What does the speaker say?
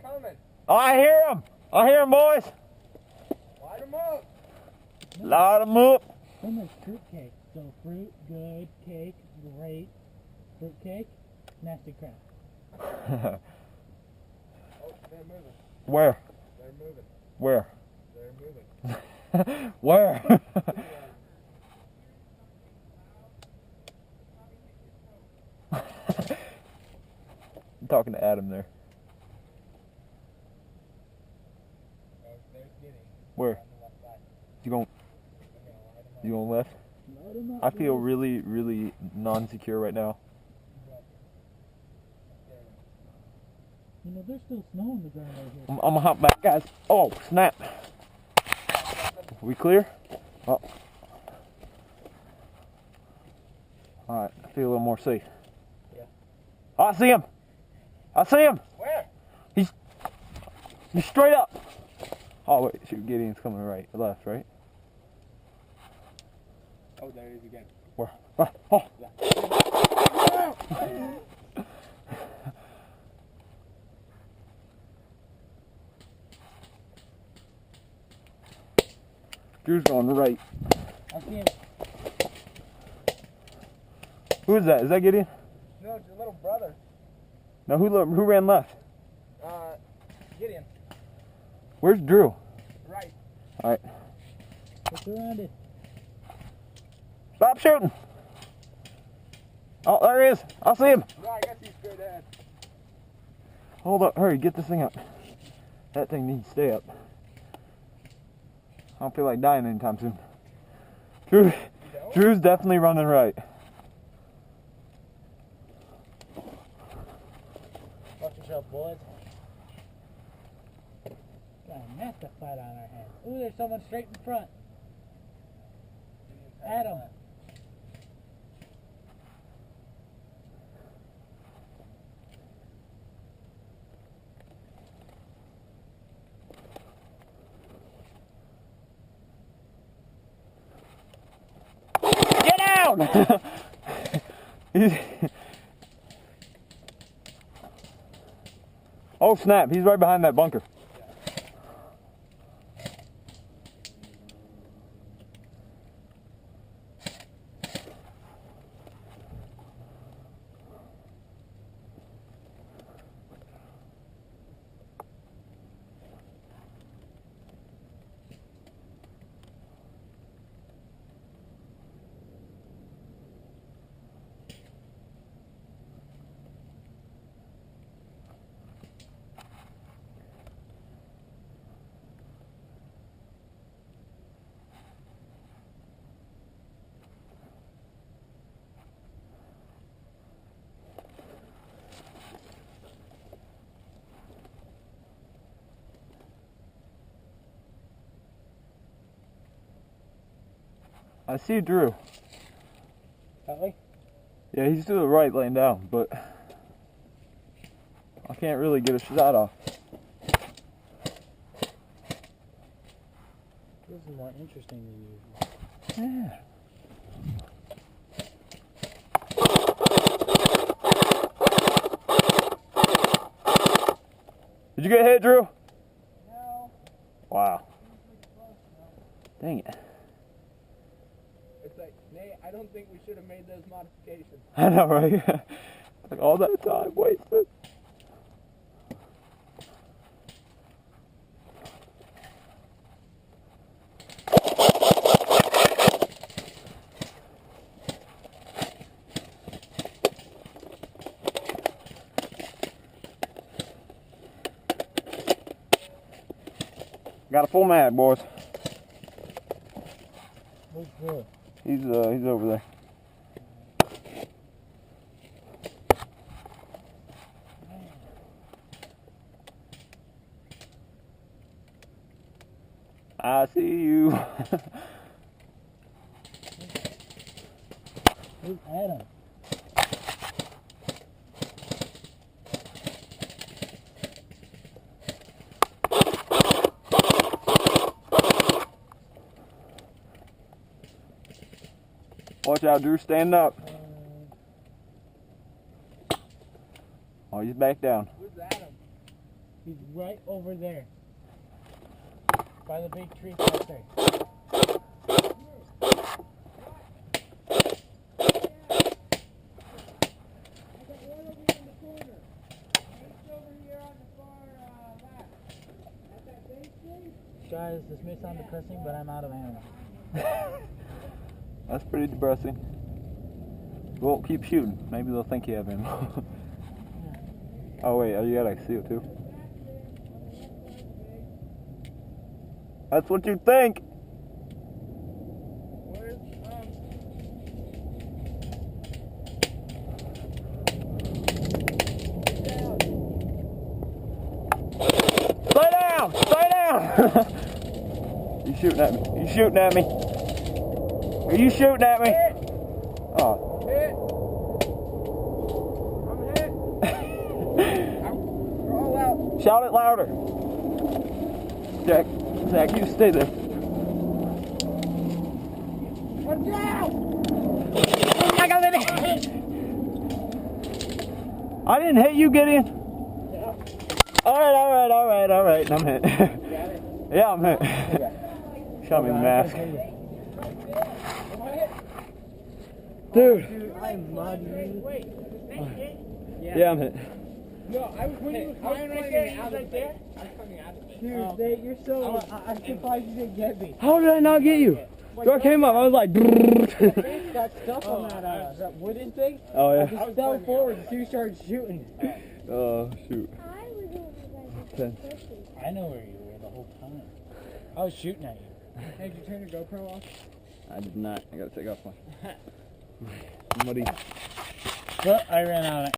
coming. Oh, I hear him. I hear him, boys. Light them up. Light them up. Almost fruit cake. So fruit, good, cake, great. Fruit cake, nasty crap. Oh, they're moving. Where? They're moving. Where? They're moving. Where? I'm talking to Adam there. Oh, there's Gideon. Where? On the left side. You going? You going left? Load 'em up, I feel boys. really, really non-secure right now. You know, there's still snow on the ground right here. I'm gonna hop back, guys. Oh, snap. We clear? Oh. Alright, I feel a little more safe. Yeah. Oh, I see him. I see him. Where? He's straight up. Oh, wait. Shoot, Gideon's coming right, left, right? Oh, there he is again. Where? Ah, oh. Drew's going right. I see him. Who is that? Is that Gideon? No, it's your little brother. No, who ran left? Gideon. Where's Drew? Right. Alright. Look around it. Stop shooting. Oh, there he is. I see him. No, I got you straight ahead. Hold up. Hurry, get this thing up. That thing needs to stay up. I don't feel like dying anytime soon. Drew's definitely running right. Watch yourself, boys. Got a massive fight on our hands. Ooh, there's someone straight in front. Adam. Get down! Oh snap, he's right behind that bunker. I see Drew. That way? Yeah, he's to the right laying down, but I can't really get a shot off. This is more interesting than usual. Yeah. Did you get hit, Drew? No. Wow. Dang it. It's like, Nate, I don't think we should have made those modifications. I know, right? Like all that time wasted. Got a full mag, boys. Where's Drew? He's over there. I see you. Where's Adam? Watch out, Drew. Stand up. Oh, he's back down. Where's Adam? He's right over there. By the big tree right there. Guys, this may sound depressing, but I'm out of ammo. That's pretty depressing. Well, keep shooting. Maybe they'll think you have ammo. Oh wait, you got CO2. That's what you think. Stay down! Stay down! You shooting at me? You shooting at me? Are you shooting at me? Oh. Hit. I'm hit. Roll out. Shout it louder. Zach, you stay there. Watch out! I got it. I didn't hit you, Gideon. Alright. I'm hit. Yeah, I'm hit. Shot me in the mask. Dude. I'm muddy. Wait. Yeah, I'm hit. No, I was when you were climbing right there. I was right there. I was coming out of it. Dude, you're so. I'm surprised you didn't get me. How did I not get you? Door came up. I was like. Got stuff on that wooden thing. Oh yeah. I just fell forward as you started shooting. Oh shoot. Okay. I know where you were the whole time. I was shooting at you. Hey, did you turn your GoPro off? I did not. I gotta take off my muddy. But I ran out of